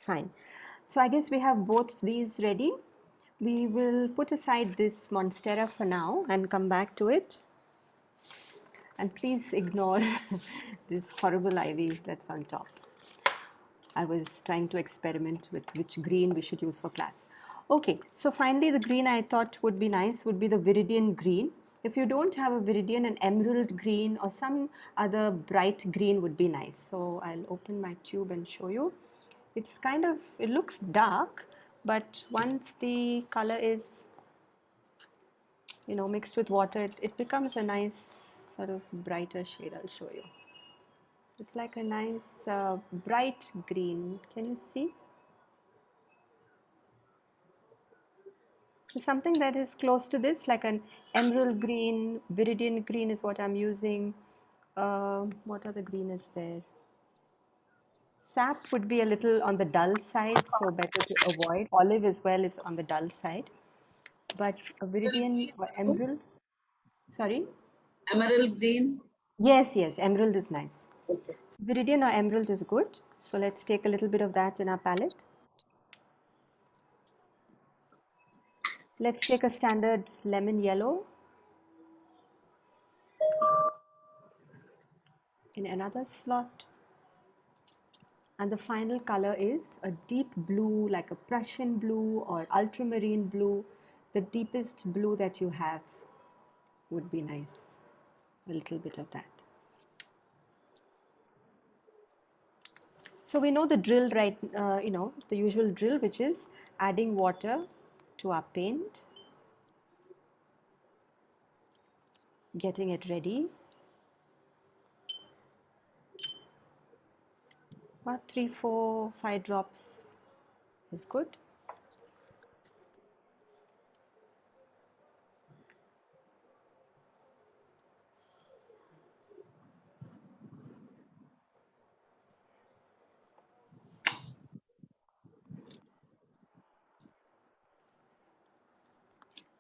Fine. So I guess we have both these ready. We will put aside this monstera for now and come back to it. And please ignore this horrible ivy that's on top. I was trying to experiment with which green we should use for class. Okay, so finally the green I thought would be nice would be the viridian green. If you don't have a viridian, an emerald green or some other bright green would be nice. So I'll open my tube and show you. It's kind of, it looks dark, but once the color is, mixed with water, it becomes a nice sort of brighter shade. I'll show you. It's like a nice bright green. Can you see? So something that is close to this, like an emerald green, viridian green is what I'm using. What other green is there? Sap would be a little on the dull side, so better to avoid. Olive as well is on the dull side. But a viridian or emerald, sorry? Emerald green. Yes, yes, emerald is nice. So viridian or emerald is good. So let's take a little bit of that in our palette. Let's take a standard lemon yellow in another slot. And the final color is a deep blue, like a Prussian blue or ultramarine blue. The deepest blue that you have would be nice. A little bit of that. So we know the drill, right? The usual drill, which is adding water to our paint, getting it ready. About 3, 4, 5 drops is good.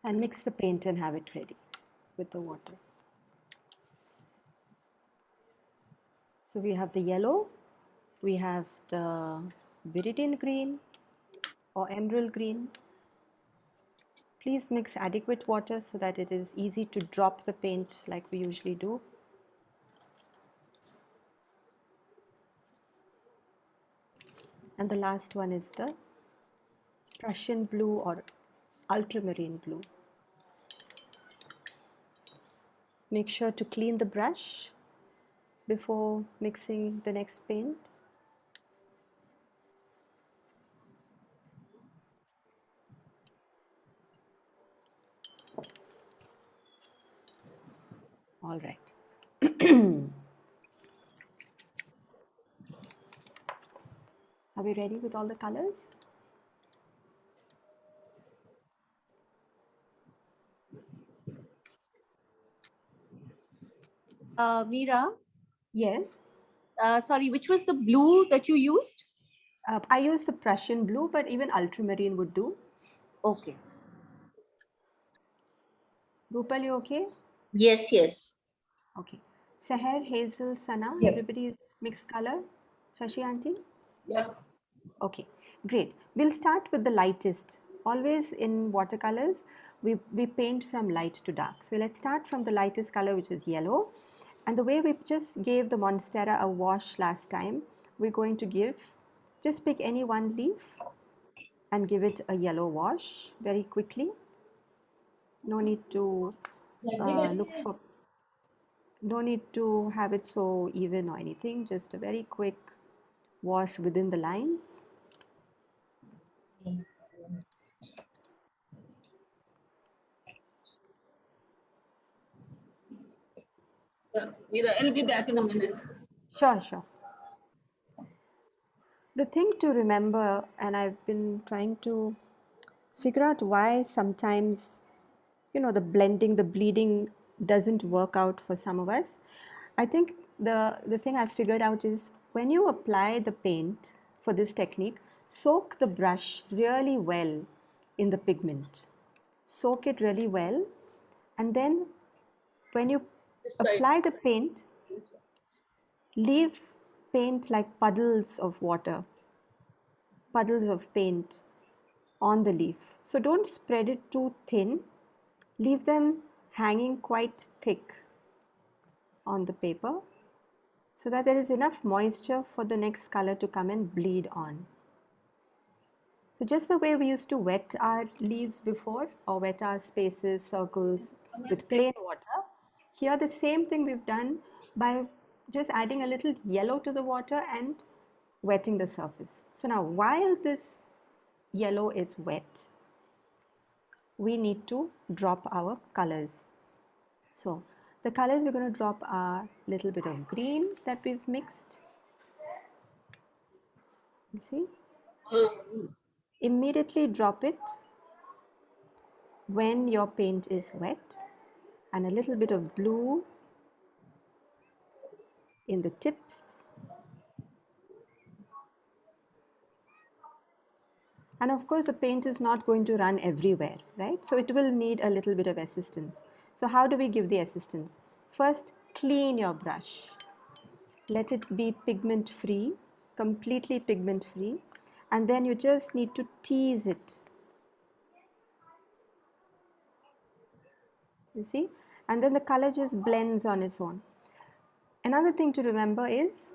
And mix the paint and have it ready with the water. So we have the yellow, we have the viridian green or emerald green. Please mix adequate water so that it is easy to drop the paint like we usually do. And the last one is the Prussian blue or ultramarine blue. Make sure to clean the brush before mixing the next paint. All right. Are we ready with all the colors? Meera, Yes. sorry, which was the blue that you used? I use the Prussian blue, but even ultramarine would do. Okay. Rupal, you okay? Yes, yes. Okay. Seher, Hazel, Sana, Yes. everybody is mixed color? Shashi auntie? Yeah. Okay, great. We'll start with the lightest. Always in watercolors, we paint from light to dark. So let's start from the lightest color, which is yellow. And the way we just gave the monstera a wash last time, we're going to just pick any one leaf and give it a yellow wash very quickly. No need to no need to have it so even or anything, just a very quick wash within the lines. Yeah. Meera, I'll be back in a minute. Sure, sure. The thing to remember, and I've been trying to figure out why sometimes, the blending, the bleeding doesn't work out for some of us. I think the thing I figured out is when you apply the paint for this technique, soak the brush really well in the pigment. Soak it really well, and then when you apply the paint, leave paint like puddles of water. puddles of paint on the leaf. So don't spread it too thin. Leave them hanging quite thick on the paper so that there is enough moisture for the next color to come and bleed on. So just the way we used to wet our leaves before, or wet our spaces, circles with plain water, here the same thing we've done by just adding a little yellow to the water and wetting the surface. So now while this yellow is wet, we need to drop our colors. So the colors we're going to drop are a little bit of green that we've mixed. You see? Immediately drop it when your paint is wet, and a little bit of blue in the tips. And of course the paint is not going to run everywhere, right? So it will need a little bit of assistance. So how do we give the assistance? First, clean your brush. Let it be pigment free, completely pigment free, and then you just need to tease it. You see? And then the color just blends on its own. Another thing to remember is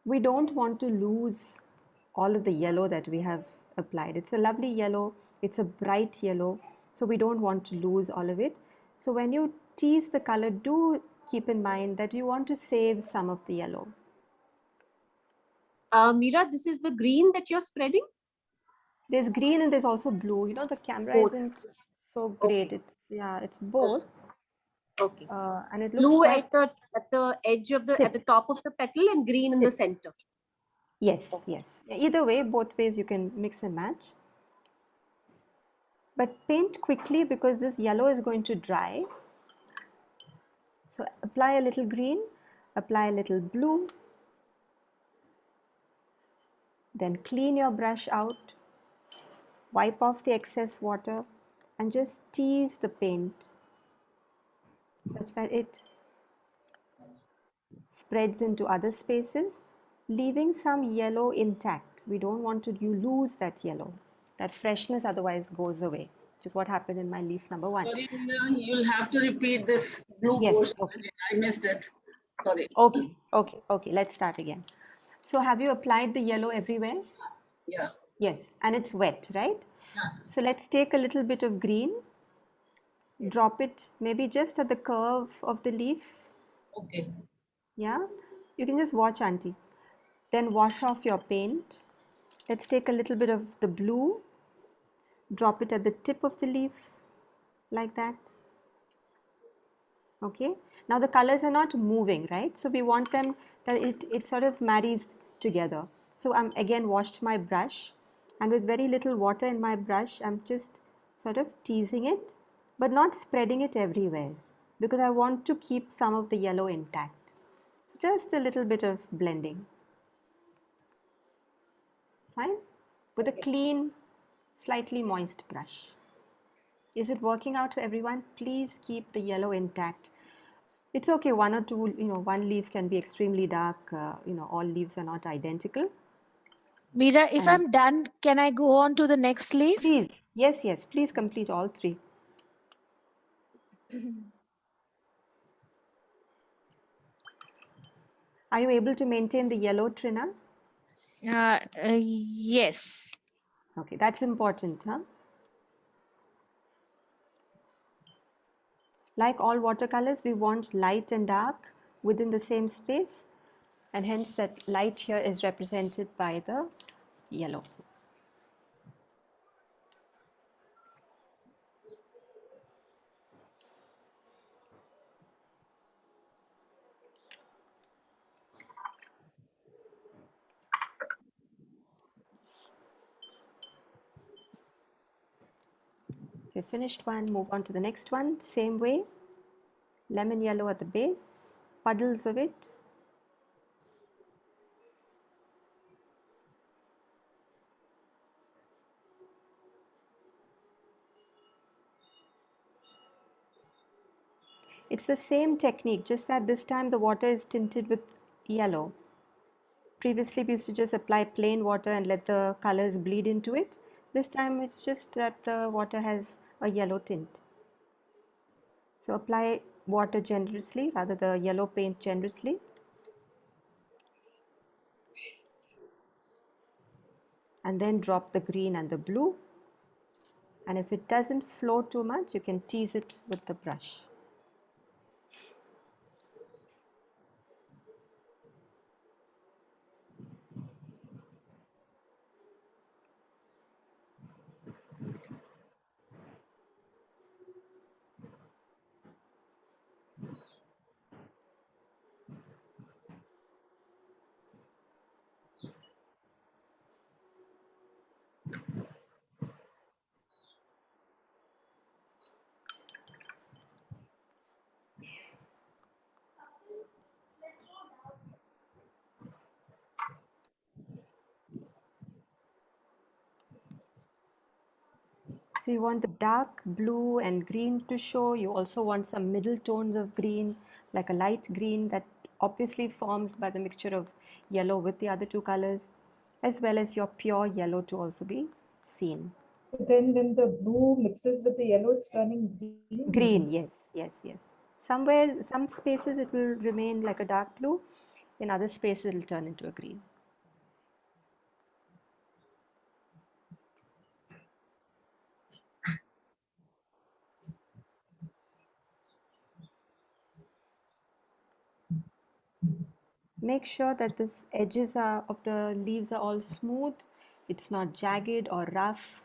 we don't want to lose all of the yellow that we have applied. It's a lovely yellow, it's a bright yellow, so we don't want to lose all of it. So when you tease the color, do keep in mind that you want to save some of the yellow. Meera, this is the green that you're spreading? There's green and there's also blue. You know, the camera Both. isn't so great. Okay. It's both. Okay. And it looks Blue quite at the edge of at the tips. top of the petal and green in the Tips. center. Yes, yes. Either way, both ways you can mix and match. But paint quickly because this yellow is going to dry. So apply a little green, apply a little blue, then clean your brush out, wipe off the excess water, and just tease the paint such that it spreads into other spaces, leaving some yellow intact. We don't want to you lose that yellow. That freshness otherwise goes away, which is what happened in my leaf number 1. Sorry, Meera, you'll have to repeat this blue Yes, portion. okay. I missed it. Sorry. Okay, let's start again. So have you applied the yellow everywhere? Yeah. Yes, and it's wet, right? Yeah. So let's take a little bit of green, drop it maybe just at the curve of the leaf. Okay. Yeah, you can just watch, Auntie. Then wash off your paint. Let's take a little bit of the blue, drop it at the tip of the leaf, like that. Okay, now the colors are not moving, right? So we want them that it sort of marries together. So I'm again washed my brush, and with very little water in my brush, I'm just sort of teasing it, but not spreading it everywhere because I want to keep some of the yellow intact. So just a little bit of blending. Fine? With a clean, slightly moist brush. Is it working out for everyone? Please keep the yellow intact. It's okay, one or two, one leaf can be extremely dark. All leaves are not identical. Meera, if And I'm done, can I go on to the next leaf? please, yes, please complete all 3. Are you able to maintain the yellow, Trina? Yes. Okay, that's important, huh? Like all watercolors, we want light and dark within the same space, and hence that light here is represented by the yellow. If you finished one, move on to the next one. Same way, lemon yellow at the base, puddles of it. It's the same technique, just that this time the water is tinted with yellow. Previously, we used to just apply plain water and let the colors bleed into it. This time, it's just that the water has a yellow tint. So apply water generously, rather the yellow paint generously. And then drop the green and the blue. And if it doesn't flow too much, you can tease it with the brush. So you want the dark blue and green to show. You also want some middle tones of green, like a light green that obviously forms by the mixture of yellow with the other two colors, as well as your pure yellow to also be seen. Then when the blue mixes with the yellow, it's turning green. Green, yes, yes, yes. Somewhere, some spaces it will remain like a dark blue. In other spaces, it will turn into a green. Make sure that the edges of the leaves are all smooth. It's not jagged or rough.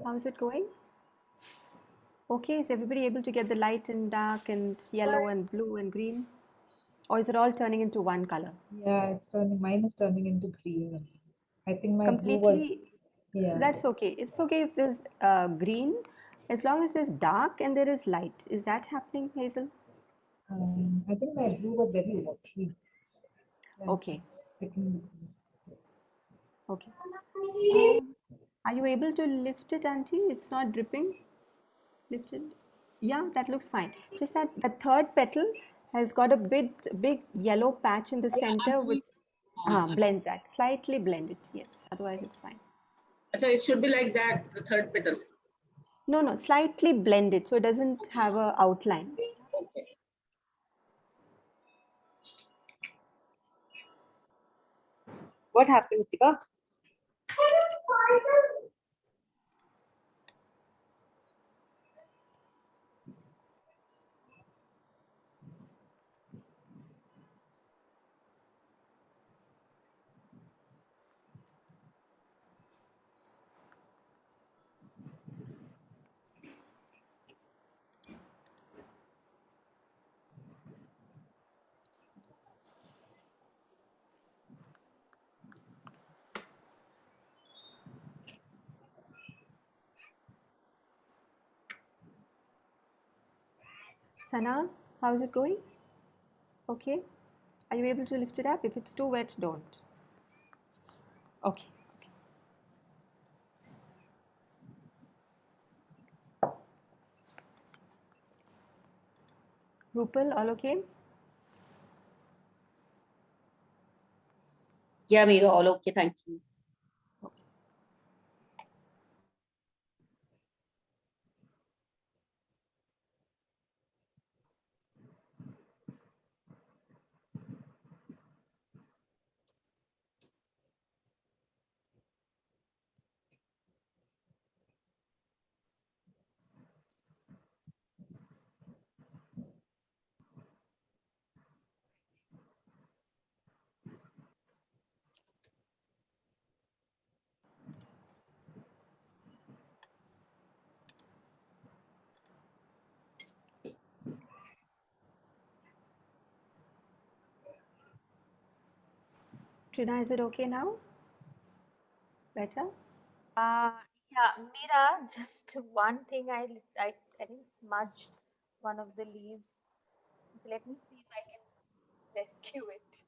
How's it going? Okay, is everybody able to get the light and dark and yellow and blue and green? Or is it all turning into one color? Yeah, it's turning, mine is turning into green. I think my blue was, Completely, yeah. that's okay. It's okay if there's green, as long as there's dark and there is light. Is that happening, Hazel? I think my blue was very watery. Yeah, Okay, taking okay. Are you able to lift it, Auntie? It's not dripping. Lift it. Yeah, that looks fine. Just that the third petal has got a big yellow patch in the center with blend that. Slightly blend it, yes. Otherwise it's fine. So it should be like that, the third petal. No, no, slightly blend it so it doesn't have a outline. Okay. What happened, Tika? Sana, how is it going? Okay. Are you able to lift it up? If it's too wet, don't. Okay. Okay. Rupal, all okay? Yeah, Meera, all okay, thank you. Trina, is it okay now? Better? Yeah, Mira, just one thing I think smudged one of the leaves. Let me see if I can rescue it.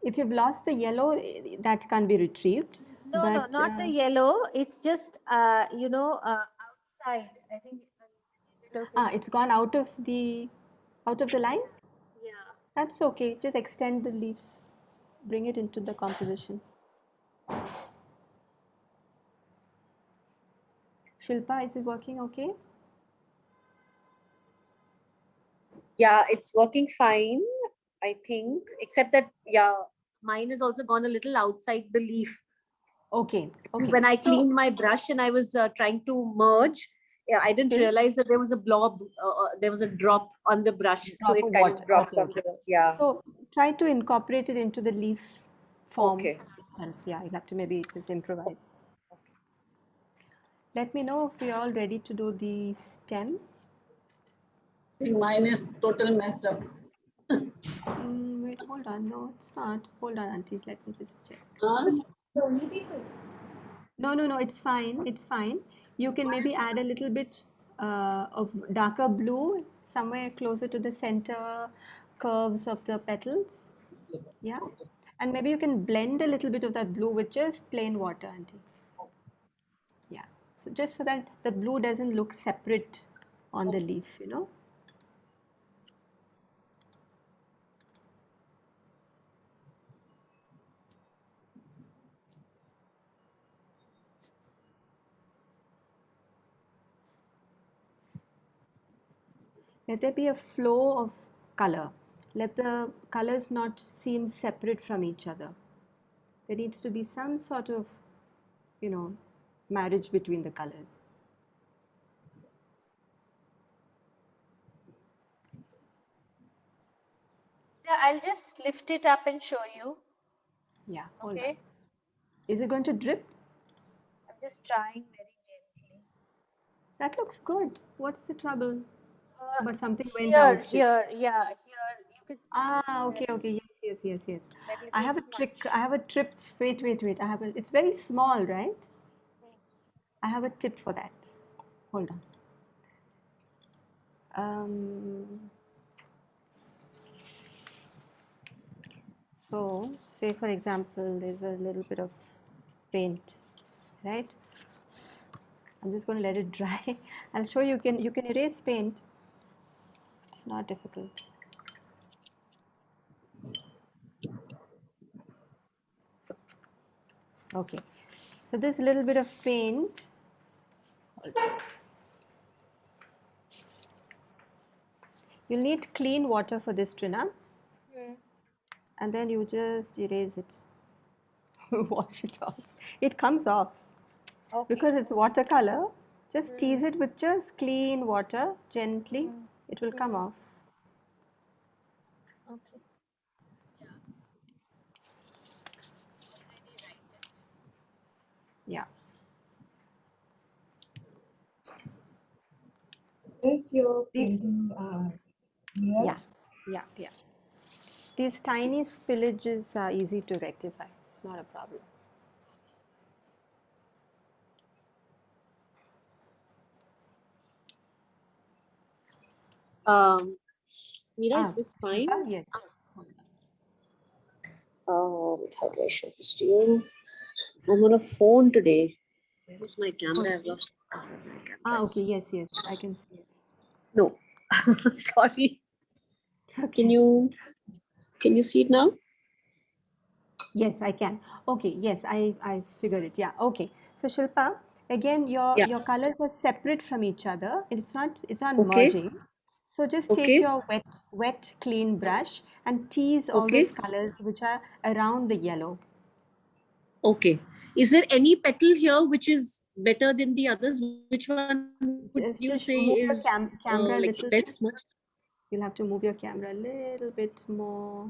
If you've lost the yellow, that can be retrieved. No, But not the yellow. It's just outside. I think a little bit of it's gone out of the line. yeah. That's okay. Just extend the leaf, bring it into the composition. Shilpa, is it working okay? Yeah, it's working fine, I think, except that, yeah, mine has also gone a little outside the leaf. Okay. Okay. When I So- cleaned my brush and I was trying to merge, yeah, I didn't Okay. realize that there was a blob, there was a drop on the brush. So Drop it of kind water. of dropped Okay, onto the, yeah. So try to incorporate it into the leaf form Okay. itself. Yeah, you'll have to maybe just improvise. Let me know if we're all ready to do the stem. I think mine is total messed up. Wait, hold on. No, it's not. Hold on, Auntie. Let me just check. Huh? No, it's fine. It's fine. You can maybe add a little bit of darker blue somewhere closer to the center curves of the petals. Yeah. And maybe you can blend a little bit of that blue with just plain water, Auntie. Yeah. So just so that the blue doesn't look separate on the leaf, you know. Let there be a flow of color. Let the colors not seem separate from each other. There needs to be some sort of, you know, marriage between the colors. Yeah, I'll just lift it up and show you. Yeah, hold on. Okay. Is it going to drip? I'm just trying very gently. That looks good. What's the trouble? But something went Here, out. here, yeah, here. You could see Okay, okay. Yes. that I little have a trick. smudge. I have a trip. Wait. I have a, it's very small, right? I have a tip for that. Hold on. So, say for example, there's a little bit of paint, right? I'm just going to let it dry. I'll show you. You can erase paint. It's not difficult. Okay. So this little bit of paint. You'll need clean water for this, Trina, and then you just erase it. Wash it off. It comes off. Okay. Because it's watercolor. Just tease it with just clean water gently. It will come off. Okay. Yeah. Is your These, painting near? yeah. These tiny spillages are easy to rectify. It's not a problem. Mira, is this fine? Yes. How do I show this to you? I'm on a phone today. Where is my camera? I've lost my camera. Okay. Yes. I can see it. No, sorry. It's okay. Can you see it now? Yes, I can. Okay, yes, I figured it. Yeah. Okay. So Shilpa, again, Yeah. your colors are separate from each other. It's not Okay. merging. So just take Okay. your wet clean brush and tease all Okay. those colors which are around the yellow. Okay. Is there any petal here which is better than the others? Which one would you Just say move your is camera a like the little best bit. one? You'll have to move your camera a little bit more.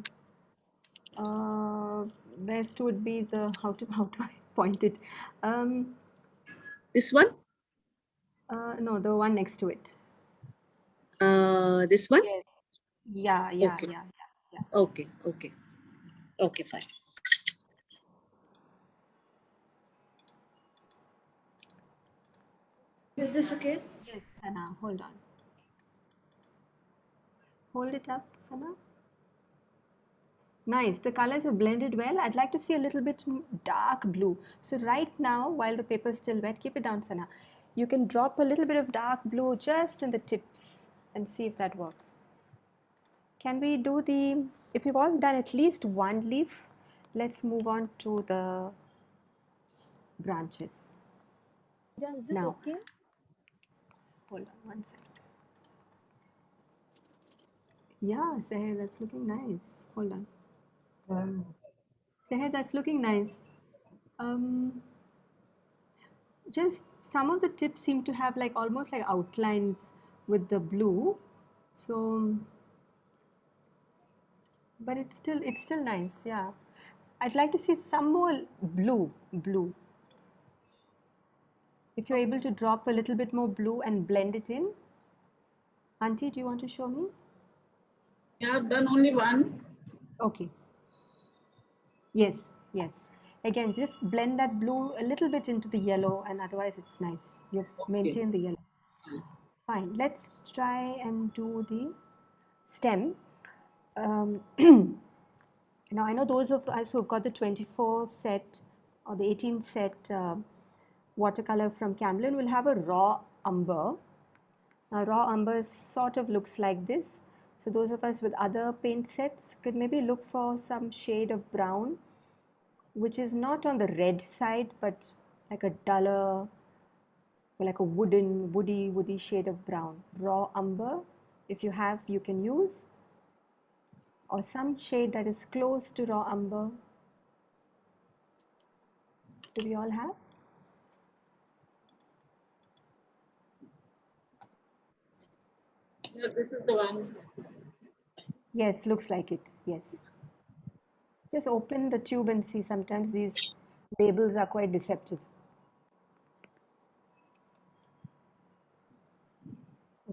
Best would be the how to I point it. This one? No, the one next to it. This one? Yes. Yeah. Okay. Okay. Okay, fine. Is this okay? Yes, Sana, hold on. Hold it up, Sana. Nice, the colors have blended well. I'd like to see a little bit dark blue. So right now, while the paper is still wet, keep it down, Sana. You can drop a little bit of dark blue just in the tips and see if that works. Can we do if you've all done at least one leaf, let's move on to the branches. Yeah, is this Now, okay? hold on one second. Yeah, Seher, that's looking nice. Hold on. Seher, that's looking nice. Just some of the tips seem to have like almost like outlines with the blue. So, but it's still nice. Yeah. I'd like to see some more blue. If you're able to drop a little bit more blue and blend it in. Auntie, do you want to show me? Yeah, I've done only one. Okay. Yes, yes. Again, just blend that blue a little bit into the yellow and otherwise it's nice. You've Okay. maintained the yellow. Fine. Let's try and do the stem. Now, I know those of us who've got the 24 set or the 18 set watercolor from Camlin will have a raw umber. Now, raw umber sort of looks like this. So, those of us with other paint sets could maybe look for some shade of brown, which is not on the red side, but like a duller, like a woody shade of brown. Raw umber, if you have, you can use, or some shade that is close to raw umber. Do we all have? Yeah, this is the one. Yes, looks like it. Yes. Just open the tube and see. Sometimes these labels are quite deceptive.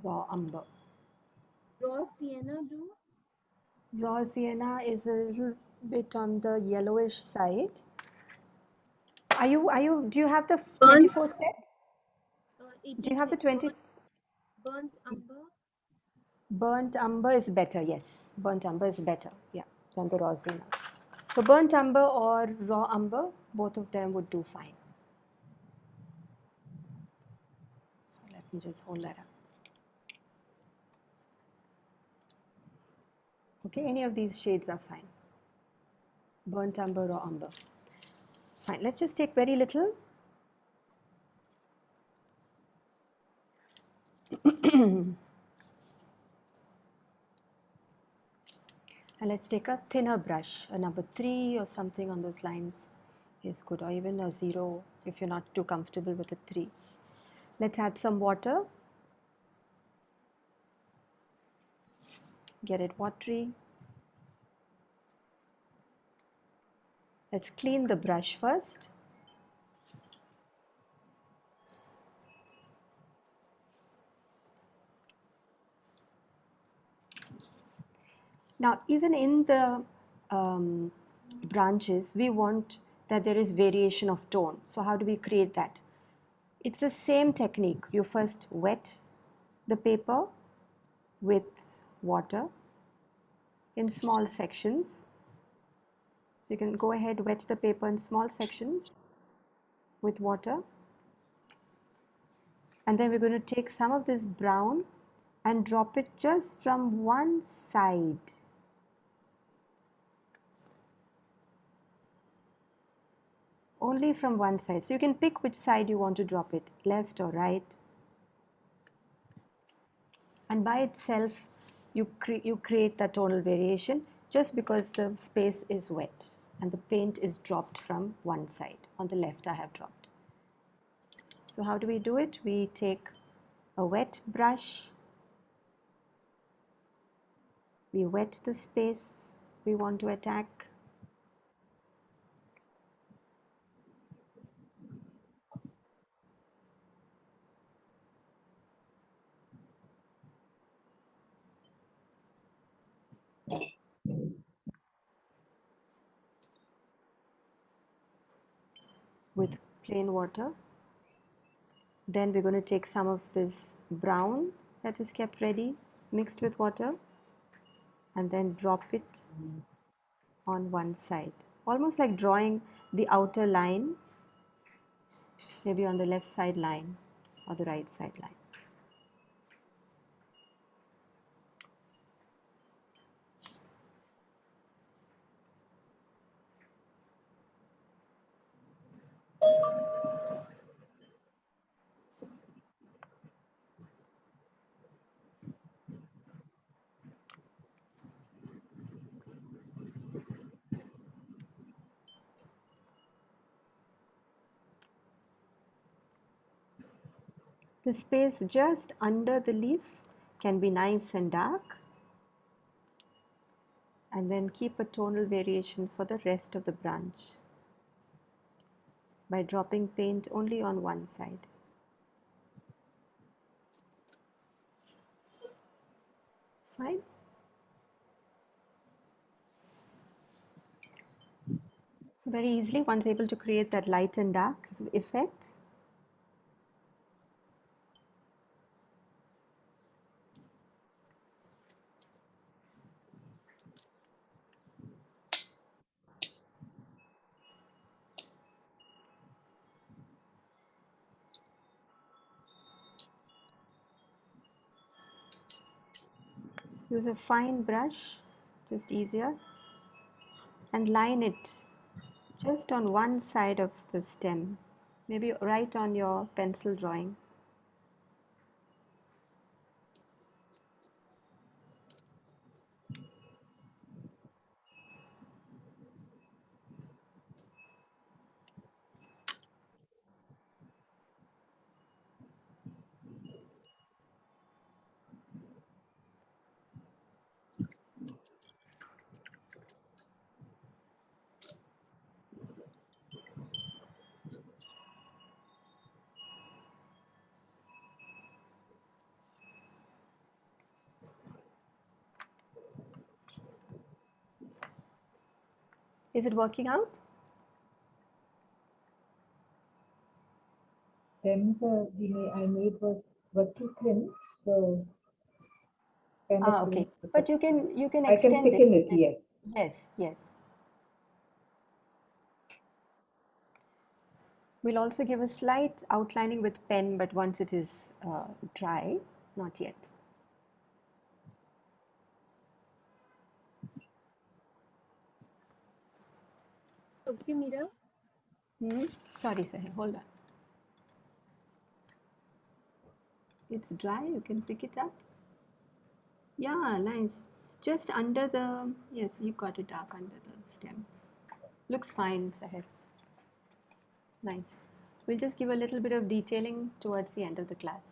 Raw umber. Raw sienna do? Raw sienna is a little bit on the yellowish side. Do you have the 24 set? Do you have the 20? Burnt umber? Burnt umber is better, yes. Burnt umber is better, yeah, than the raw sienna. So burnt umber or raw umber, both of them would do fine. So let me just hold that up. Okay, any of these shades are fine. Burnt umber, raw umber. Fine, let's just take very little. And let's take a thinner brush, a number 3 or something on those lines is good, or even a 0 if you're not too comfortable with a 3. Let's add some water. Get it watery. Let's clean the brush first. Now, even in the branches, we want that there is variation of tone. So how do we create that? It's the same technique. You first wet the paper with water in small sections. So you can go ahead, wet the paper in small sections with water. And then we're going to take some of this brown and drop it just from one side. Only from one side. So you can pick which side you want to drop it, left or right. And by itself, you create the tonal variation just because the space is wet and the paint is dropped from one side. On the left, I have dropped. So how do we do it? We take a wet brush, we wet the space we want to attack. with plain water. Then we're going to take some of this brown that is kept ready, mixed with water, and then drop it on one side. Almost like drawing the outer line, maybe on the left side line or the right side line. The space just under the leaf can be nice and dark, and then keep a tonal variation for the rest of the branch by dropping paint only on one side. Fine. So very easily one's able to create that light and dark effect. Use a fine brush, just easier, and line it just on one side of the stem, maybe right on your pencil drawing. Is it working out? Stems I made were too thin, so it's kind of Okay. ruined the But you texture. can I can extend thicken it. it, yes. Yes, yes. We'll also give a slight outlining with pen, but once it is dry, not yet. Okay, Mira. Sorry, Sahil, hold on. It's dry, you can pick it up. Yeah, nice. Just under the, yes, you got it dark under the stems. Looks fine, Sahil. Nice. We'll just give a little bit of detailing towards the end of the class.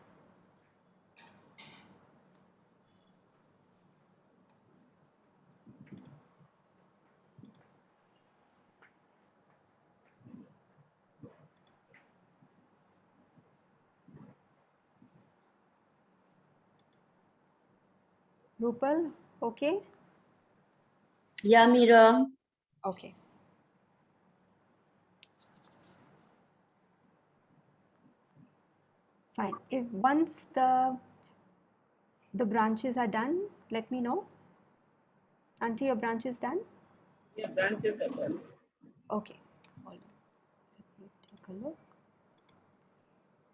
Rupal, okay? Yeah, Mira. Okay. Fine. If once the branches are done, let me know. Auntie, your branch is done? Yeah, branches are done. Okay. Hold on. Let me take a look.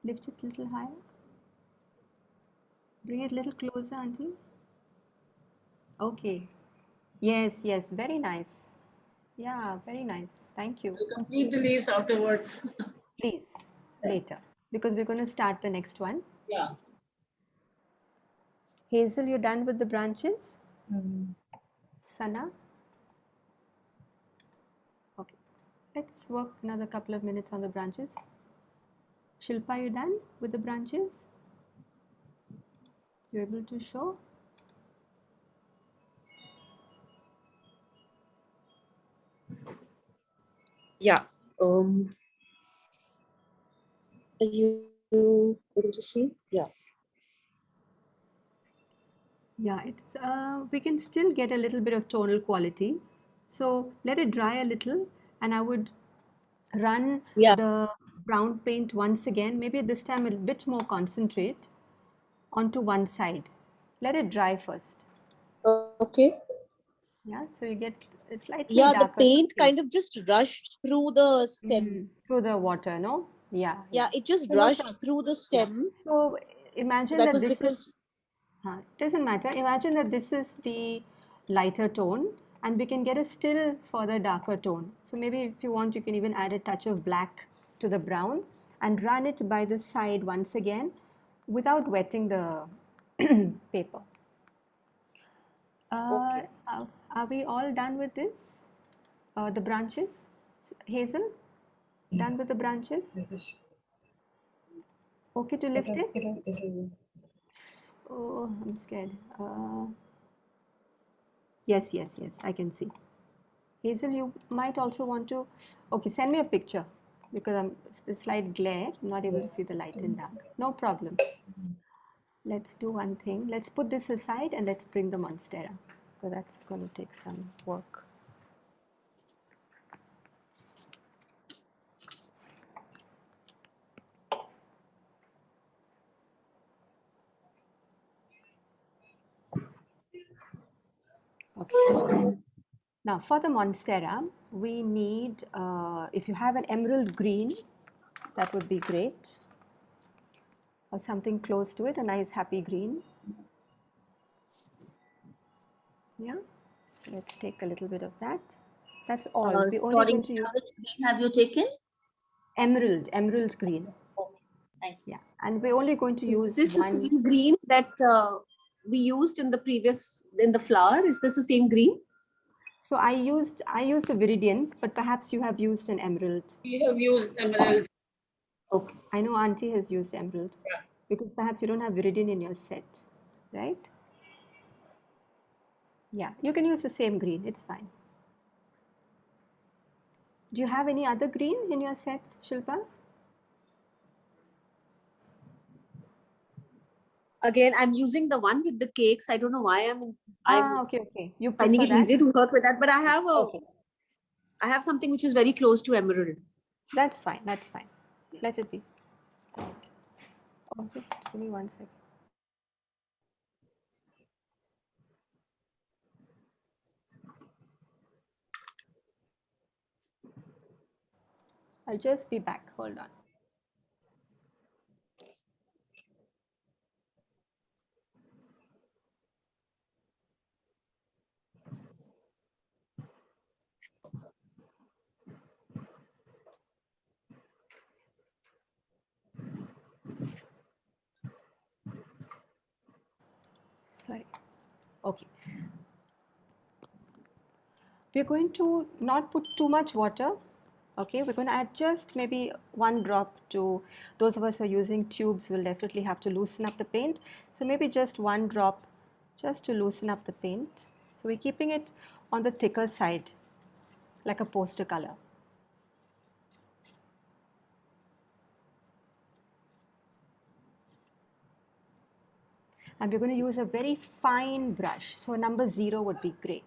Lift it a little higher. Bring it a little closer, Auntie. Okay. Yes, yes. Very nice. Yeah, very nice. Thank you. We'll complete the leaves afterwards. Please, later. Because we're going to start the next one. Yeah. Hazel, you're done with the branches? Sana? Okay. Let's work another couple of minutes on the branches. Shilpa, you done with the branches? You able to show? Yeah. Are you able to see? Yeah. Yeah, it's we can still get a little bit of tonal quality. So let it dry a little, and I would Run Yeah. the brown paint once again, maybe this time a bit more concentrate onto one side. Let it dry first. Okay. Yeah, so you get a slightly Yeah, the darker paint pink. kind of just rushed through the stem. Through the water, no? Yeah, Yeah, yeah. it just So no rushed problem. through the Yeah. stem. So So imagine that that was this is, because, doesn't matter. Imagine that this is the lighter tone and we can get a still further darker tone. So maybe if you want, you can even add a touch of black to the brown and run it by the side once again without wetting the paper. Uh, okay. are we all done with this? The branches? Hazel, done with the branches? Okay to lift it? Oh, I'm scared. Yes, yes, yes, I can see. Hazel, you might also want to, okay, send me a picture because it's the slight glare. I'm not able to see the light in dark. No problem. Let's do one thing. Let's put this aside and let's bring the Monstera because that's going to take some work. Okay. Now for the Monstera, we need, if you have an emerald green, that would be great. Or something close to it, a nice happy green. Yeah, so let's take a little bit of that. That's all. We're only Sorry, going to Meera, use which green have you taken? emerald green. Okay, thank you. Yeah, and we're only going to Is use this the one. same green that we used in the previous, in the flower? Is this the same green? So I used a viridian, but perhaps you have used an emerald. We have used emerald. Okay. I know Auntie has used emerald because perhaps you don't have viridian in your set, right? Yeah, you can use the same green. It's fine. Do you have any other green in your set, Shilpa? Again, I'm using the one with the cakes. I don't know why I'm Okay, okay. You finding prefer it that? easier to work with that, but Okay, I have something which is very close to emerald. that's fine. That's fine. Let it be. Oh, just give me 1 second. I'll just be back. Hold on. Sorry. Okay. We're going to not put too much water. Okay, we're going to add just maybe 1 drop to those of us who are using tubes will definitely have to loosen up the paint. So maybe just 1 drop just to loosen up the paint. So we're keeping it on the thicker side like a poster color. And we're going to use a very fine brush. So number 0 would be great.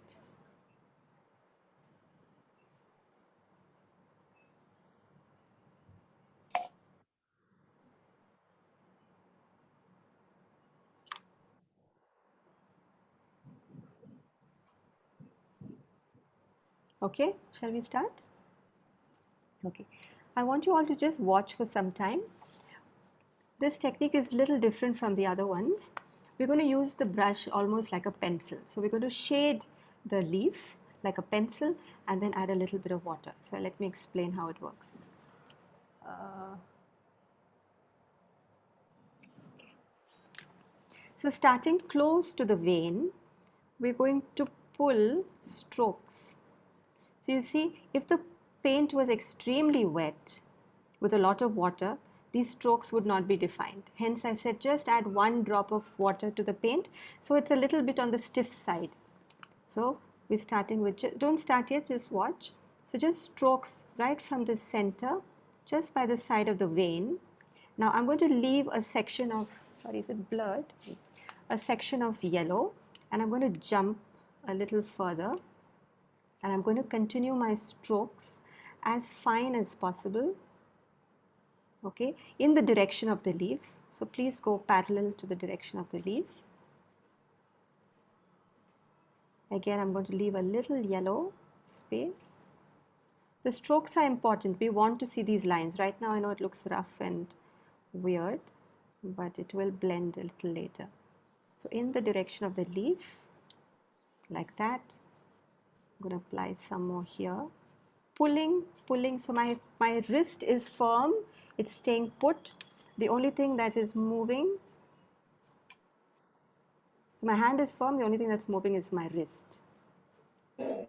Okay, shall we start? Okay, I want you all to just watch for some time. This technique is a little different from the other ones. We're going to use the brush almost like a pencil. So we're going to shade the leaf like a pencil and then add a little bit of water. So let me explain how it works. So starting close to the vein, we're going to pull strokes. So you see, if the paint was extremely wet with a lot of water, these strokes would not be defined. Hence I said just add 1 drop of water to the paint. So it's a little bit on the stiff side. So we're starting with, don't start yet, just watch. So just strokes right from the center, just by the side of the vein. Now I'm going to leave a section of, sorry, is it blurred? A section of yellow, and I'm going to jump a little further and I'm going to continue my strokes as fine as possible, okay, in the direction of the leaf. So please go parallel to the direction of the leaf. Again, I'm going to leave a little yellow space. The strokes are important. We want to see these lines. Right now, I know it looks rough and weird, but it will blend a little later. So in the direction of the leaf, like that. I'm going to apply some more here. Pulling, so my wrist is firm, it's staying put. The only thing that is moving, so my hand is firm, the only thing that's moving is my wrist.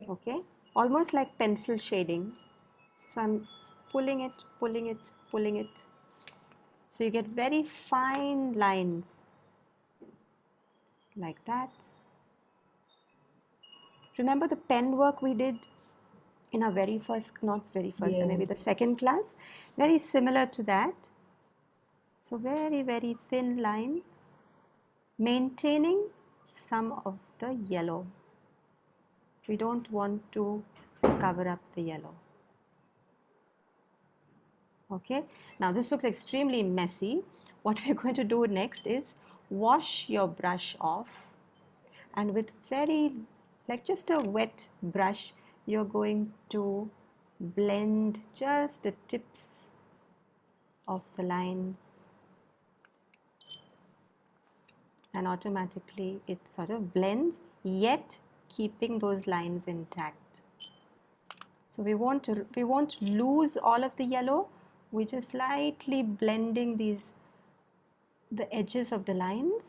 Okay, almost like pencil shading. So I'm pulling it, pulling it, pulling it. So you get very fine lines like that. Remember the pen work we did in our very first, not very first, Yeah. maybe the second class? Very similar to that. So very, very thin lines, maintaining some of the yellow. We don't want to cover up the yellow. Okay, now this looks extremely messy. What we're going to do next is wash your brush off, and with very, like just a wet brush, you're going to blend just the tips of the lines, and automatically it sort of blends, yet keeping those lines intact. So we won't lose all of the yellow. We're just slightly blending the edges of the lines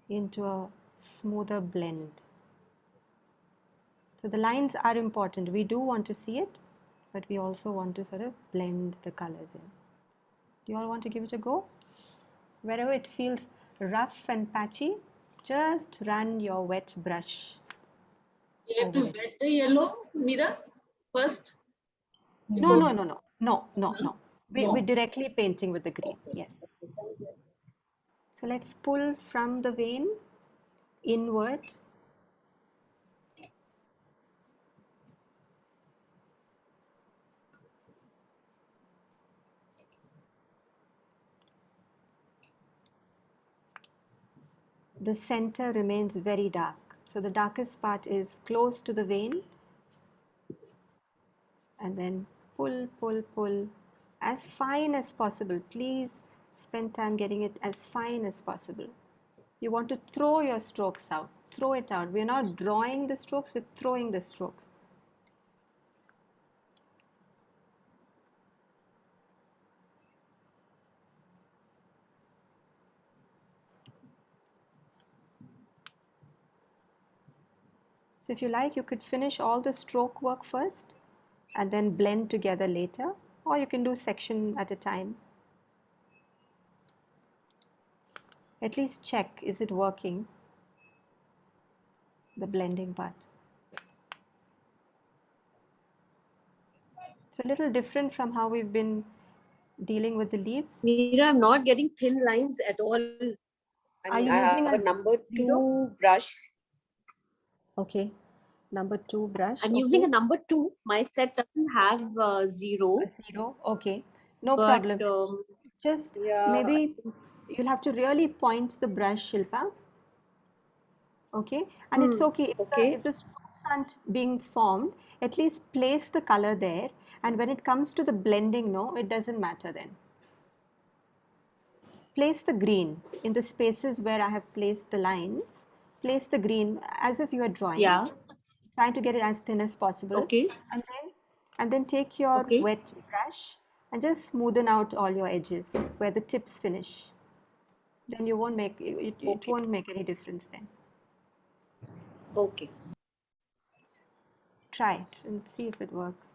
into a smoother blend. So the lines are important. We do want to see it, but we also want to sort of blend the colors in. Do you all want to give it a go? Wherever it feels rough and patchy, just run your wet brush You have to over it. wet the yellow, Mira, first. No, Before. no, no, no, no, no, no. We're No. directly painting with the green, yes. So let's pull from the vein inward. The center remains very dark. So the darkest part is close to the vein, and then pull, pull, pull as fine as possible. Please spend time getting it as fine as possible. You want to throw your strokes out, throw it out. We're not drawing the strokes, we're throwing the strokes. So if you like, you could finish all the stroke work first and then blend together later, or you can do section at a time. At least check, is it working, the blending part. So a little different from how we've been dealing with the leaves. Meera, I'm not getting thin lines at all. I Are mean, you I using have a a number zero? 2 brush. Okay, number 2 brush, I'm using okay. a number 2. My set doesn't have A 0, zero, okay. No but problem. Just yeah, maybe you'll have to really point the brush, Shilpa. Okay, and it's okay okay, if the strokes aren't being formed, at least place the color there, and when it comes to the blending, no, it doesn't matter then. Place the green in the spaces where I have placed the lines. Place the green as if you are drawing, yeah, trying to get it as thin as possible, okay, and then take your okay, wet brush and just smoothen out all your edges where the tips finish. Then you won't make it okay, won't make any difference then. okay. Try it and see if it works.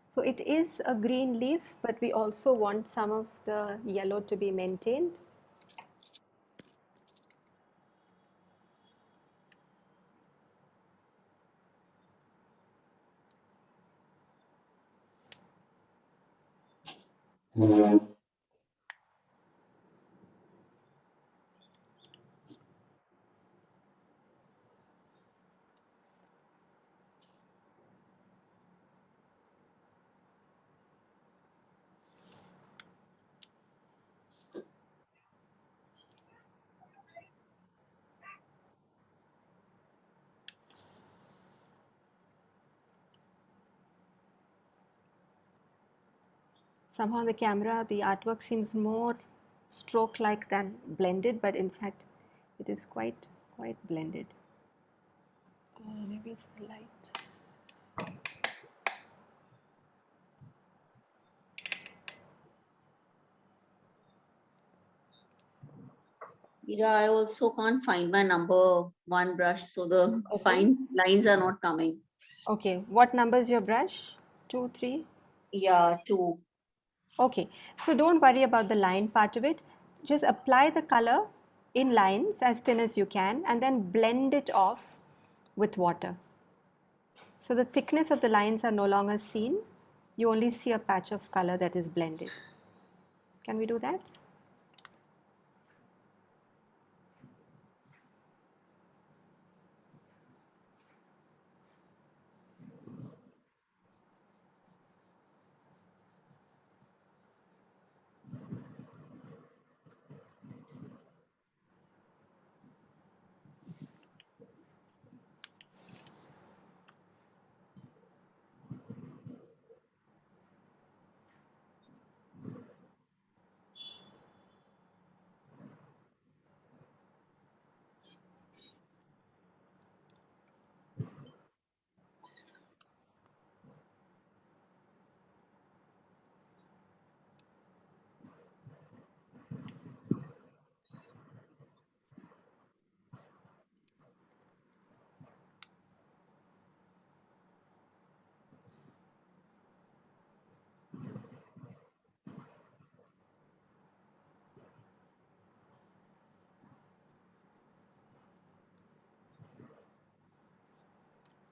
So it is a green leaf, but we also want some of the yellow to be maintained. Somehow the camera, the artwork seems more stroke-like than blended, but in fact, it is quite blended. Maybe it's the light. Mira, I also can't find my number 1 brush, so the Okay. fine lines are not coming. Okay, what number is your brush? 2, 3? Yeah, 2. Okay, so don't worry about the line part of it. Just apply the color in lines as thin as you can and then blend it off with water. So the thickness of the lines are no longer seen. You only see a patch of color that is blended. Can we do that?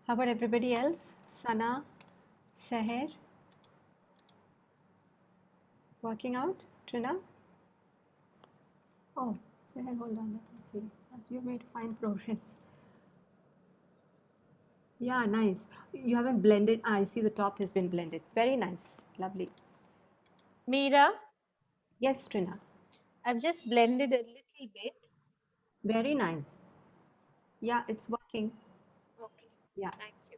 How about everybody else? Sana, Seher? Working out? Trina? Oh, Seher, hold on, let me see. You've made fine progress. Yeah, nice. You haven't blended. I see the top has been blended. Very nice. Lovely. Meera, Yes, Trina. I've just blended a little bit. Very nice. Yeah, it's working. Okay, Yeah. thank you.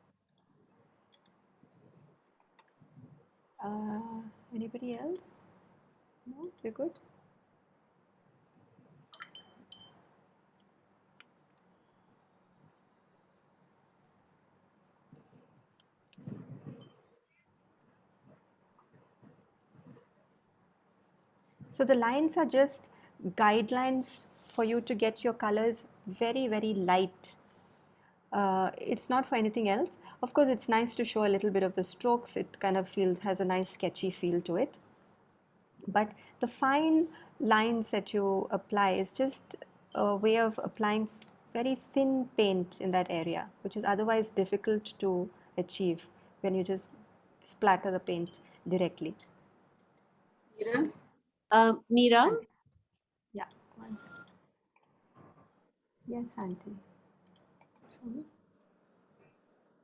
Anybody else? No, we're good. So the lines are just guidelines for you to get your colors very light. It's not for anything else. Of course, it's nice to show a little bit of the strokes. It kind of has a nice sketchy feel to it. But the fine lines that you apply is just a way of applying very thin paint in that area, which is otherwise difficult to achieve when you just splatter the paint directly. Mira? Meera, Auntie. Yeah, one second. Yes, Auntie.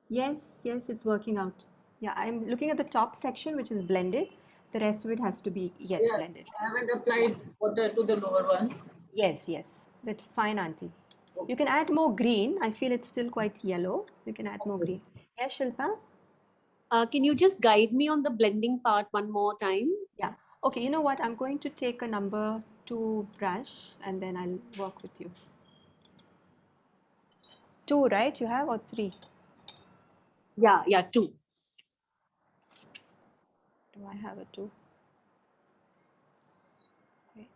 Yes, yes, it's working out. Yeah, I'm looking at the top section, which is blended. The rest of it has to be yet Yeah, blended. I haven't applied water to the lower one. Yes, yes, that's fine, Auntie. You can add more green. I feel it's still quite yellow. You can add more green. Yes, Shilpa? can you just guide me on the blending part one more time? Yeah. Okay, you know what? I'm going to take a number 2 brush and then I'll work with you. 2, right? You have or 3? Yeah, 2. Do I have a 2? Wait.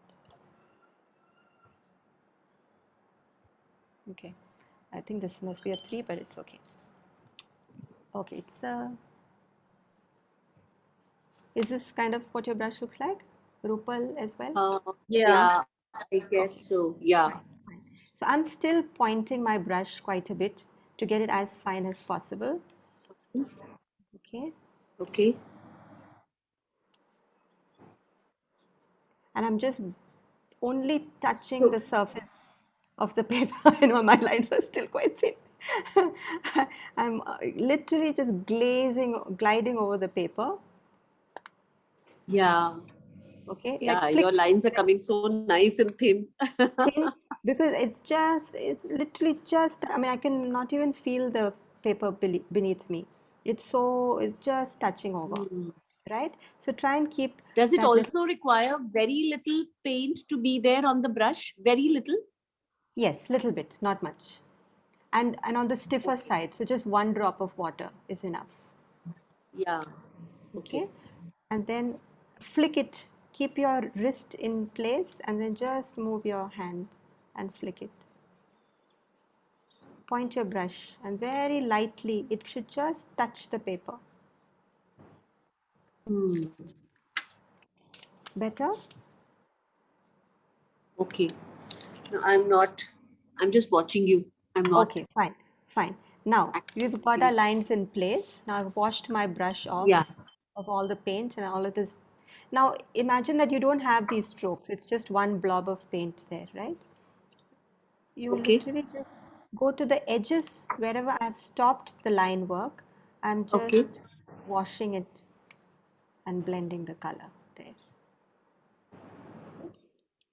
Okay. I think this must be a 3, but it's okay. Okay, it's a... Is this kind of what your brush looks like? Rupal as well? Yeah, I guess so. Yeah. Fine, fine. So I'm still pointing my brush quite a bit to get it as fine as possible. Okay. Okay. and I'm just only touching the surface of the paper. You know, my lines are still quite thin. I'm literally just gliding over the paper. Yeah. Okay, Yeah, like your flick lines are coming so nice and thin. thin, because it's literally just, I mean, I can not even feel the paper beneath me. It's just touching over, Hmm. right? So try and keep Does it that little, also require very little paint to be there on the brush? Very little? yes, little bit, not much. And on the stiffer Okay. side, so just 1 drop of water is enough. Yeah. Okay. Okay, and then flick it, keep your wrist in place, and then just move your hand and flick it. Point your brush, and very lightly it should just touch the paper. Hmm. Better? Okay. No, I'm not. I'm just watching you. I'm not Okay, fine, fine. Now we've got our actually. lines in place. Now I've washed my brush off Yeah. of all the paint and all of this. Now imagine that you don't have these strokes. It's just one blob of paint there, right? You Okay. literally just go to the edges wherever I've stopped the line work. I'm Okay. just washing it and blending the color there.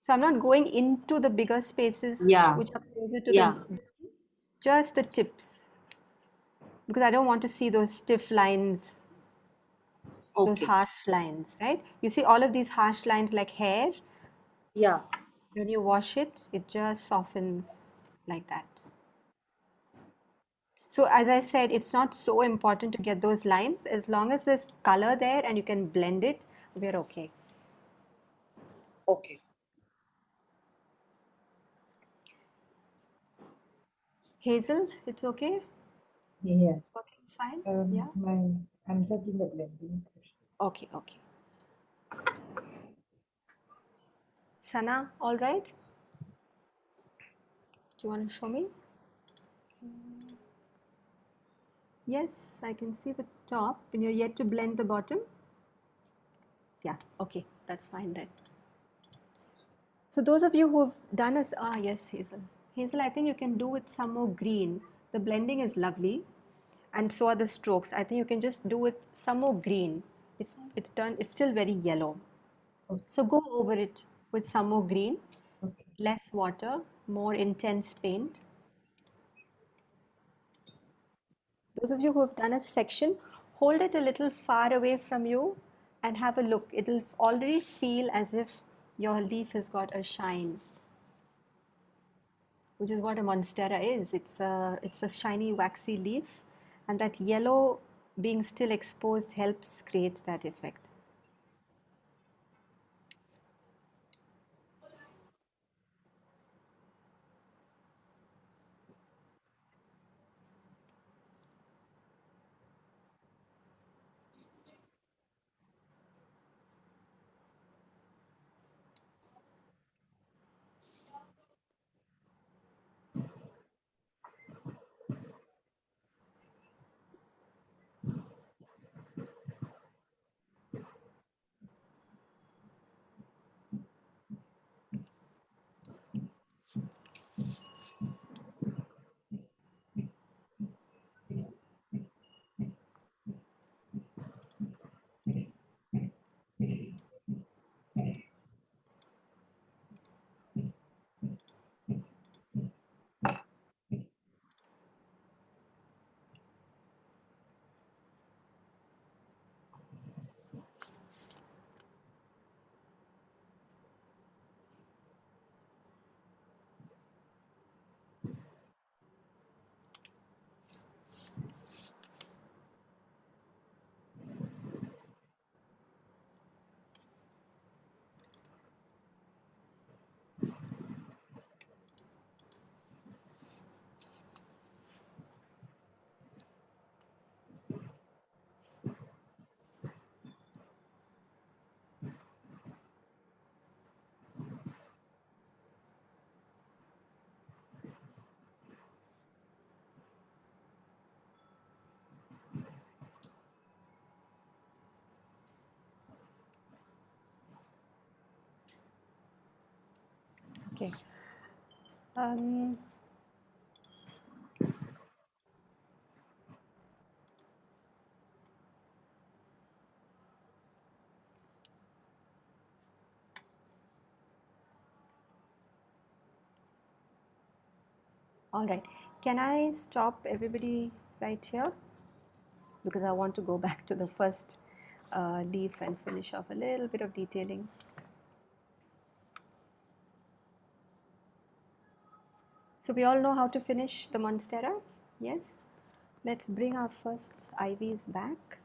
So I'm not going into the bigger spaces Yeah. which are closer to Yeah. the, just the tips, because I don't want to see those stiff lines, those Okay. harsh lines, right? You see all of these harsh lines like hair, Yeah. when you wash it, it just softens like that. So as I said, it's not so important to get those lines. As long as there's color there and you can blend it, we're okay. Okay. Hazel, it's okay? Yeah. Okay, fine. Yeah. I'm just doing the blending. Okay, okay. Sana, all right? Do you want to show me? Yes, I can see the top and you're yet to blend the bottom. Yeah, okay, that's fine then. So those of you who've done as, yes, Hazel. Hazel, I think you can do with some more green. The blending is lovely and so are the strokes. I think you can just do with some more green. It's done, it's still very yellow. Okay. So go over it with some more green, Okay. less water, more intense paint. Those of you who have done a section, hold it a little far away from you and have a look. It'll already feel as if your leaf has got a shine, which is what a monstera is. It's a shiny, waxy leaf, and that yellow being still exposed helps create that effect. Okay. Um, all right. Can I stop everybody right here? Because I want to go back to the first leaf and finish off a little bit of detailing. So we all know how to finish the monstera? Yes? Let's bring our first ivies back.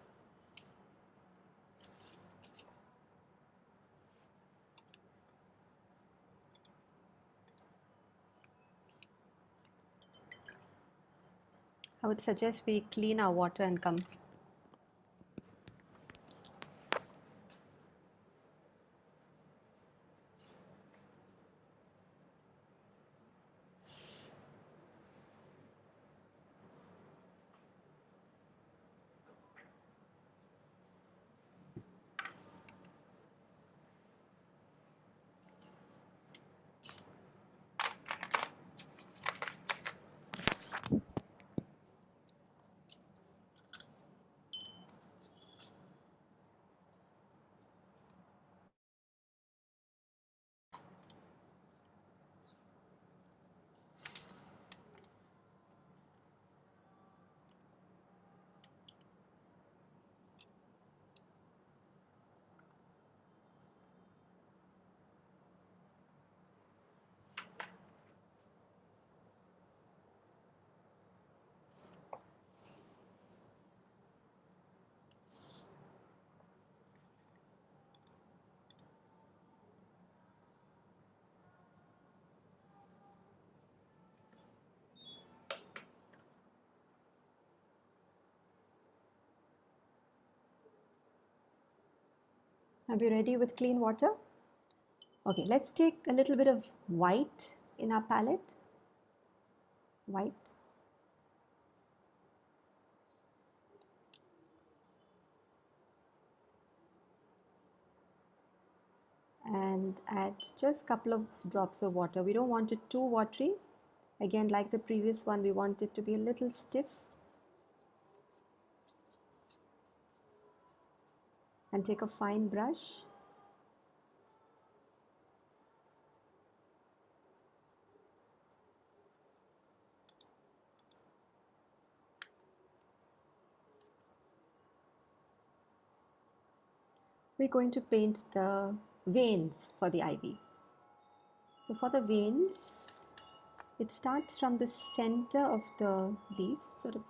I would suggest we clean our water and come. Are we ready with clean water? Okay, let's take a little bit of white in our palette. White. And add just a couple of drops of water. We don't want it too watery. Again, like the previous one, we want it to be a little stiff. And take a fine brush. We're going to paint the veins for the ivy. So for the veins, it starts from the center of the leaf, sort of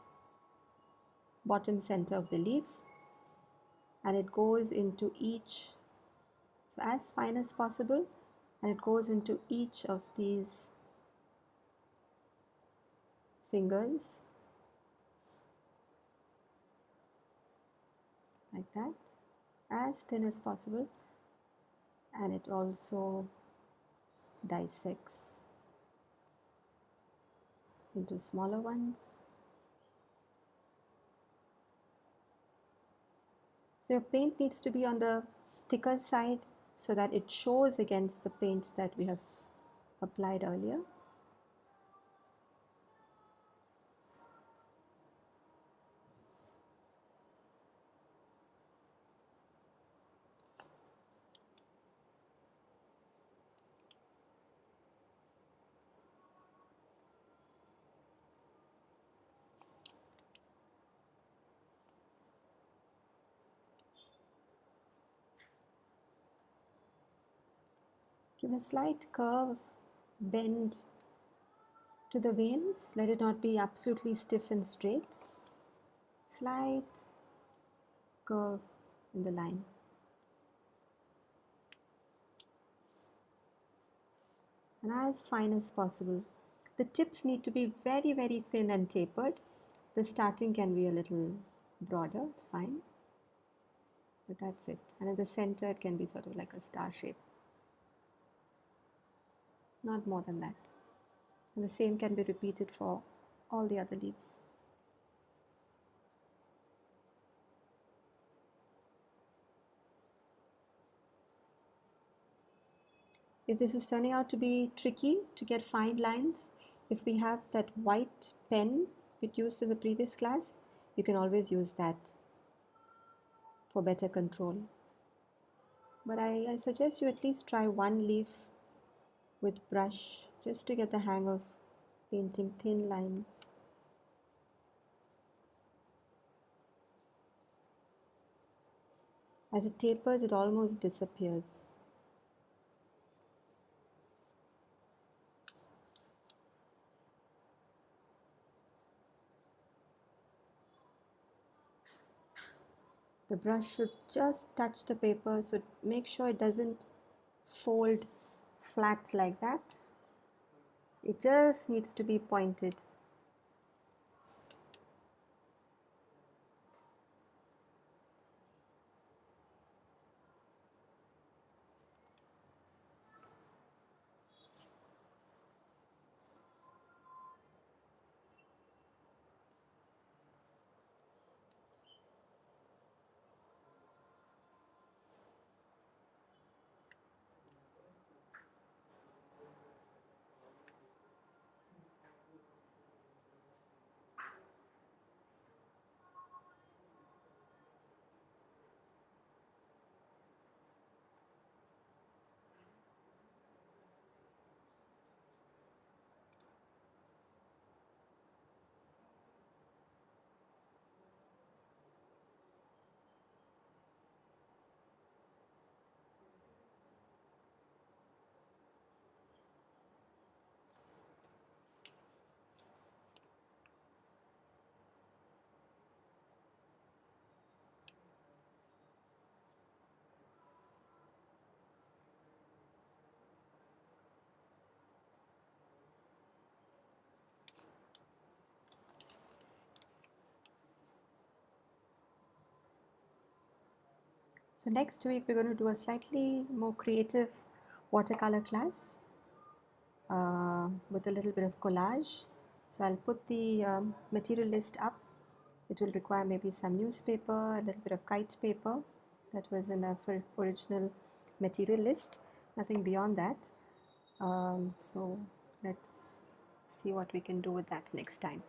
bottom center of the leaf, and it goes into each, so as fine as possible, and it goes into each of these fingers, like that, as thin as possible, and it also dissects into smaller ones. So your paint needs to be on the thicker side so that it shows against the paint that we have applied earlier. Give a slight curve, bend to the veins. Let it not be absolutely stiff and straight. Slight curve in the line. And as fine as possible. The tips need to be very, very thin and tapered. The starting can be a little broader, it's fine. But that's it. And at the center, it can be sort of like a star shape. Not more than that. And the same can be repeated for all the other leaves. If this is turning out to be tricky to get fine lines, if we have that white pen we used in the previous class, you can always use that for better control. But I suggest you at least try one leaf with brush just to get the hang of painting thin lines. As it tapers, it almost disappears. The brush should just touch the paper, so make sure it doesn't fold flat like that. It just needs to be pointed. So next week we're going to do a slightly more creative watercolor class with a little bit of collage. So I'll put the material list up. It will require maybe some newspaper, a little bit of kite paper that was in our original material list, nothing beyond that. So let's see what we can do with that next time.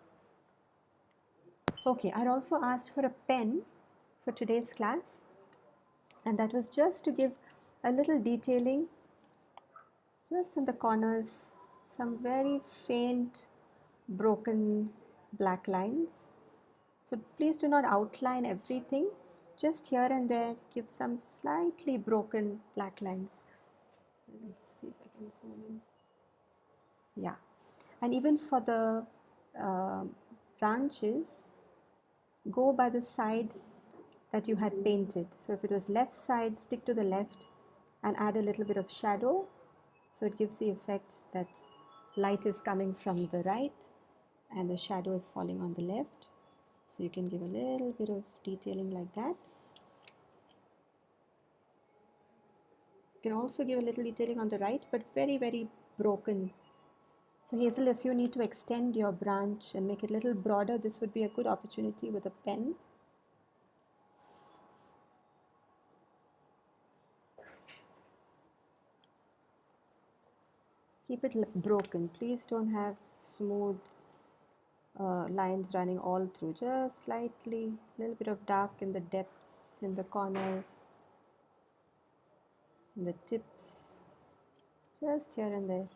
Okay, I'd also asked for a pen for today's class, and that was just to give a little detailing just in the corners, some very faint broken black lines. So please do not outline everything, just here and there give some slightly broken black lines. Let's see if I can zoom in. Yeah, and even for the branches, go by the side that you had painted. So if it was left side, stick to the left and add a little bit of shadow, so it gives the effect that light is coming from the right and the shadow is falling on the left. So you can give a little bit of detailing like that. You can also give a little detailing on the right, but very, very broken. So Hazel, if you need to extend your branch and make it a little broader, this would be a good opportunity with a pen. Keep it broken. Please don't have smooth lines running all through. Just slightly, a little bit of dark in the depths, in the corners, in the tips, just here and there.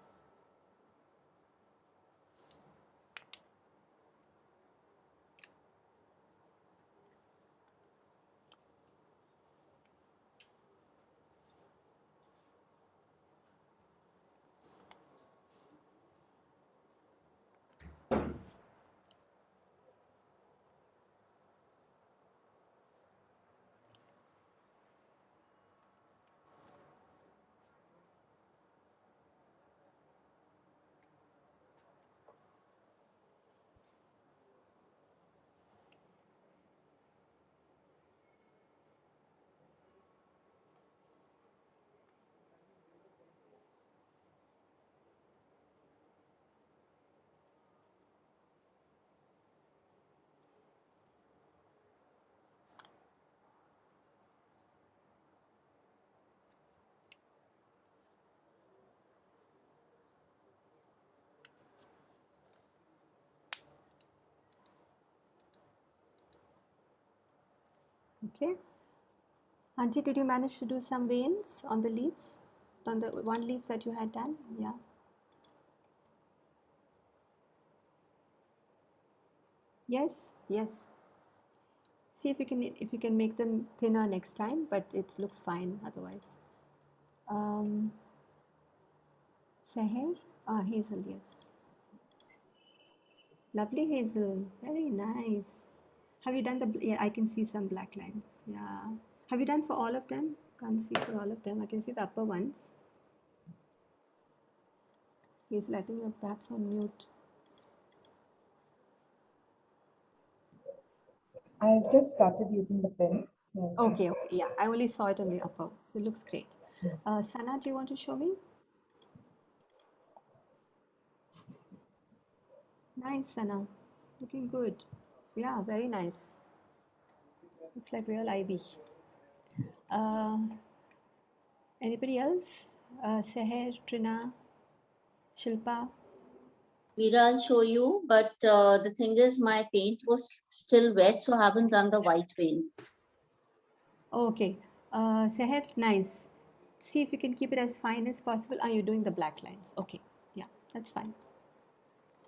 Okay. Auntie, did you manage to do some veins on the leaves? On the one leaf that you had done? Yeah. Yes, yes. See if you can make them thinner next time, but it looks fine otherwise. Seher? Ah, Hazel, yes. Lovely Hazel, very nice. Have you done yeah, I can see some black lines. Yeah. Have you done for all of them? Can't see for all of them. I can see the upper ones. Hazel, I think you're perhaps on mute. I've just started using the pen. So Okay, yeah. I only saw it on the upper. It looks great. Sana, do you want to show me? Nice, Sana. Looking good. Yeah, very nice. Looks like real ivy. Anybody else? Seher, Trina, Shilpa? Mira, I'll show you, but the thing is my paint was still wet, so I haven't run the white paint. Okay. Seher, nice. See if you can keep it as fine as possible. Are you doing the black lines? Okay. Yeah, that's fine.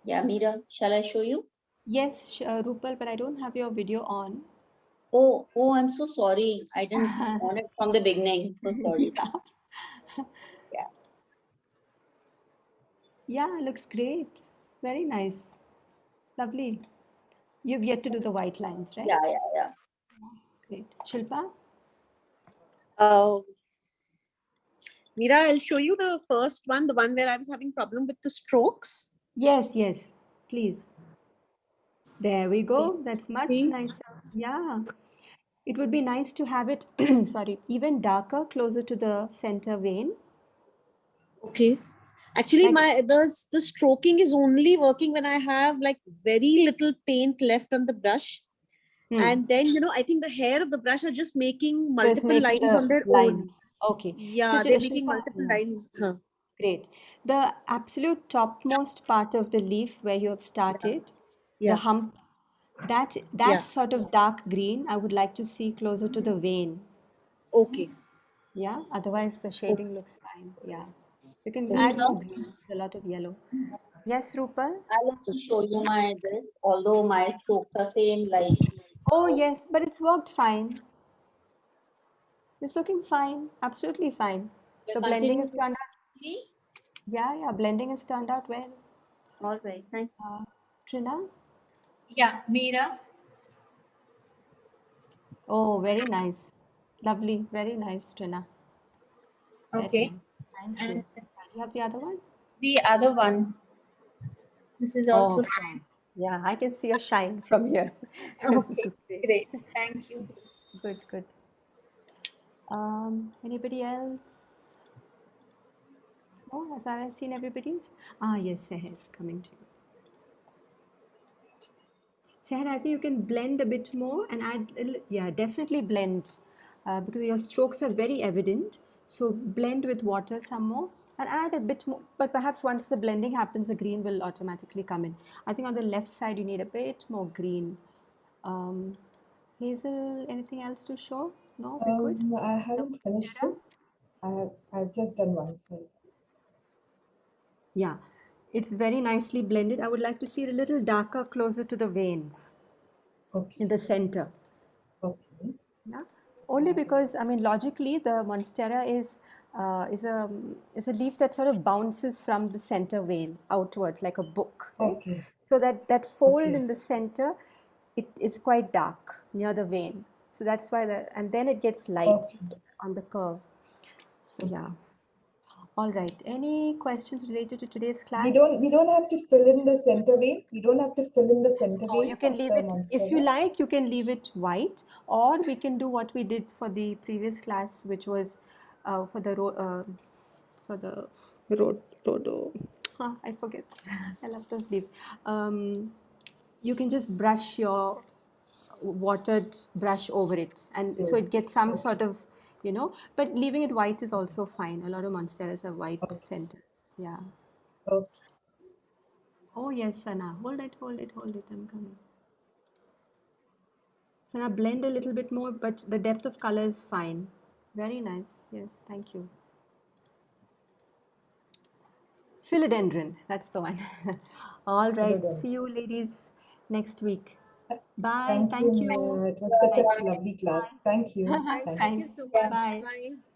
Yeah, Mira, shall I show you? Yes, Rupal, but I don't have your video on. Oh, I'm so sorry. I didn't on it from the beginning. So sorry. Yeah. Yeah. Yeah, looks great. Very nice. Lovely. You've yet to do the white lines, right? Yeah. Great. Shilpa? Uh, Mira, I'll show you the first one, the one where I was having problem with the strokes. Yes, yes. Please. There we go. That's much See? nicer. Yeah. It would be nice to have it, sorry, even darker, closer to the center vein. Okay. Actually, Like, the stroking is only working when I have like very little paint left on the brush. And then, I think the hair of the brush are just making just multiple making lines on the their own. lines. Okay. So, Yeah, they're making Shilpa, multiple yeah, lines. Huh. great. The absolute topmost part of the leaf where you have started, the Yeah. hump, that Yeah. sort of dark green, I would like to see closer to the vein. Okay. Yeah, otherwise the Okay. shading looks fine. Yeah. You can Mira, add more green, a lot of yellow. Yes, Rupal? I'll also show you my this, although my strokes are same like Oh, yes, but it's worked fine. It's looking fine, absolutely fine. you're The blending has continuing turned out, me. yeah, blending has turned out well. All right, thank Trina? Yeah, Meera. Oh, very nice. Lovely, very nice, Trina. Very Okay. nice. Thank And you. You have the other one? the other one. This is Oh, also nice. Yeah, I can see a shine from here. This okay. is great. Great. Thank you. Good, good. Anybody else? Oh, have I seen everybody's? Ah, yes, Seher, coming to you. Seher, I think you can blend a bit more and add, yeah, definitely blend because your strokes are very evident. So blend with water some more and add a bit more. But perhaps once the blending happens, the green will automatically come in. I think on the left side, you need a bit more green. Hazel, anything else to show? No, we're good? I The haven't finished mascara? this. I've just done one side. Yeah, it's very nicely blended. I would like to see it a little darker, closer to the veins Okay. in the center. Okay. Yeah, only because I mean logically the monstera is a leaf that sort of bounces from the center vein outwards like a book, right? Okay. So that fold Okay. in the center, it is quite dark near the vein. So that's why and then it gets light Okay. on the curve. So yeah. All right. Any questions related to today's class? We don't have to fill in the center vein. We don't have to fill in the center No, vein you can of leave the it, if you monstera. like, you can leave it white, or we can do what we did for the previous class, which was for the for the rodo. I forget. I love those leaves. You can just brush your watered brush over it, and so So, it gets some okay. sort of, but leaving it white is also fine. A lot of monsteras have white Okay. centers. Yeah. Okay. Oh yes, Sana. Hold it, hold it, hold it. I'm coming. Sana, blend a little bit more, but the depth of color is fine. Very nice. Yes, thank you. Philodendron, that's the one. All right, see you ladies next week. Bye. Thank you, Thank you. Maya. It was such a lovely class. Thank you. Thank Thanks. you so much. Bye. Bye.